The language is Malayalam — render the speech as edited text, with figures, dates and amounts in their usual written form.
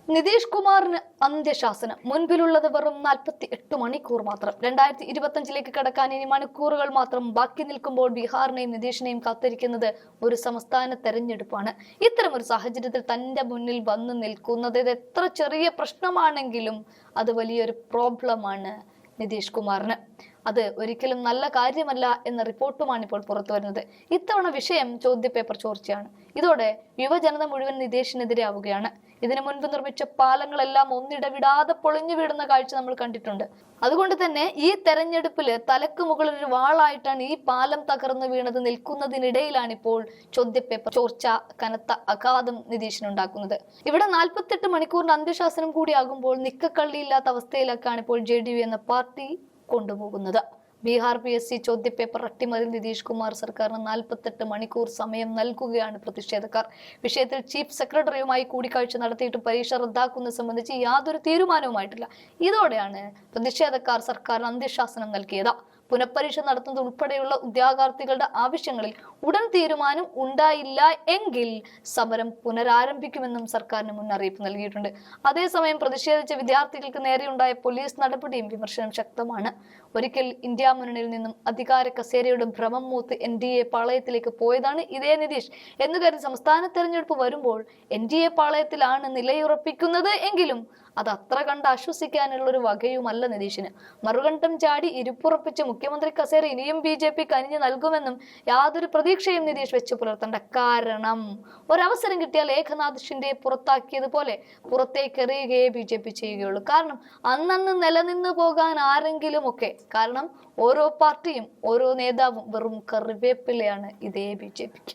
നിതീഷ് കുമാറിന് അന്ത്യശാസനം. മുൻപിലുള്ളത് വെറും 48 മണിക്കൂർ മാത്രം. 2025 കടക്കാൻ ഇനി മണിക്കൂറുകൾ മാത്രം ബാക്കി നിൽക്കുമ്പോൾ ബീഹാറിനെയും നിതീഷിനെയും കാത്തിരിക്കുന്നത് ഒരു സംസ്ഥാന തെരഞ്ഞെടുപ്പാണ്. ഇത്തരമൊരു സാഹചര്യത്തിൽ തന്റെ മുന്നിൽ വന്നു നിൽക്കുന്നത് എത്ര ചെറിയ പ്രശ്നമാണെങ്കിലും അത് വലിയൊരു പ്രോബ്ലമാണ് നിതീഷ് കുമാറിന്. അത് ഒരിക്കലും നല്ല കാര്യമല്ല എന്ന റിപ്പോർട്ടുമാണ് ഇപ്പോൾ പുറത്തു വരുന്നത്. ഇത്തവണ വിഷയം ചോദ്യപേപ്പർ ചോർച്ചയാണ്. ഇതോടെ യുവജനത മുഴുവൻ നിതീഷിനെതിരെ ആവുകയാണ്. ഇതിനു മുൻപ് നിർമ്മിച്ച പാലങ്ങളെല്ലാം ഒന്നിടവിടാതെ പൊളിഞ്ഞു വീടുന്ന കാഴ്ച നമ്മൾ കണ്ടിട്ടുണ്ട്. അതുകൊണ്ട് തന്നെ ഈ തെരഞ്ഞെടുപ്പില് തലക്ക് മുകളിൽ ഒരു വാളായിട്ടാണ് ഈ പാലം തകർന്നു വീണത് നിൽക്കുന്നതിനിടയിലാണ് ഇപ്പോൾ ചോദ്യപേപ്പർ ചോർച്ച കനത്ത അഗാധം നിതീഷിനുണ്ടാക്കുന്നത്. ഇവിടെ 48 മണിക്കൂറിന്റെ അന്ത്യശാസനം കൂടിയാകുമ്പോൾ നിക്കക്കള്ളിയില്ലാത്ത അവസ്ഥയിലേക്കാണ് ഇപ്പോൾ JDU എന്ന പാർട്ടി കൊണ്ടുപോകുന്നത്. ബീഹാർ PSC ചോദ്യപേപ്പർ അട്ടിമറിയിൽ നിതീഷ് കുമാർ സർക്കാരിന് 48 മണിക്കൂർ സമയം നൽകുകയാണ് പ്രതിഷേധക്കാർ. വിഷയത്തിൽ ചീഫ് സെക്രട്ടറിയുമായി കൂടിക്കാഴ്ച നടത്തിയിട്ടും പരീക്ഷ റദ്ദാക്കുന്നത് സംബന്ധിച്ച് യാതൊരു തീരുമാനവുമായിട്ടില്ല. ഇതോടെയാണ് പ്രതിഷേധക്കാർ സർക്കാരിന് അന്ത്യശാസനം നൽകിയത്. പുനഃപരീക്ഷ നടത്തുന്നത് ഉൾപ്പെടെയുള്ള ഉദ്യോഗാർത്ഥികളുടെ ആവശ്യങ്ങളിൽ ഉടൻ തീരുമാനം ഉണ്ടായില്ല എങ്കിൽ സമരം പുനരാരംഭിക്കുമെന്നും സർക്കാരിന് മുന്നറിയിപ്പ് നൽകിയിട്ടുണ്ട്. അതേസമയം പ്രതിഷേധിച്ച വിദ്യാർത്ഥികൾക്ക് നേരെയുണ്ടായ പോലീസ് നടപടിയും വിമർശനം ശക്തമാണ്. ഒരിക്കൽ ഇന്ത്യ മുന്നണിയിൽ നിന്നും അധികാര കസേരയുടെ ഭ്രമം മൂത്ത് NDA പാളയത്തിലേക്ക് പോയതാണ് ഇതേ നിതീഷ് എന്ന് കരുതി സംസ്ഥാന തെരഞ്ഞെടുപ്പ് വരുമ്പോൾ NDA പാളയത്തിലാണ് നിലയുറപ്പിക്കുന്നത് എങ്കിലും അത് അത്ര കണ്ട് ആശ്വസിക്കാനുള്ള ഒരു വകയുമല്ല നിതീഷിന്. മറുകണ്ഠം ചാടി ഇരിപ്പുറപ്പിച്ച് മുഖ്യമന്ത്രി കസേര ഇനിയും BJP കനിഞ്ഞു നൽകുമെന്നും യാതൊരു പ്രതീക്ഷയും നിതീഷ് വെച്ച് പുലർത്തേണ്ട. കാരണം ഒരവസരം കിട്ടിയാൽ ഏകനാഥ് ഷിൻഡെയെ പുറത്താക്കിയതുപോലെ പുറത്തേക്ക് എറിയുകയെ BJP ചെയ്യുകയുള്ളൂ. കാരണം അന്നന്ന് നിലനിന്നു പോകാൻ ആരെങ്കിലും ഒക്കെ. കാരണം ഓരോ പാർട്ടിയും ഓരോ നേതാവും വെറും കറിവേപ്പിലയാണ് ഇതേ BJP.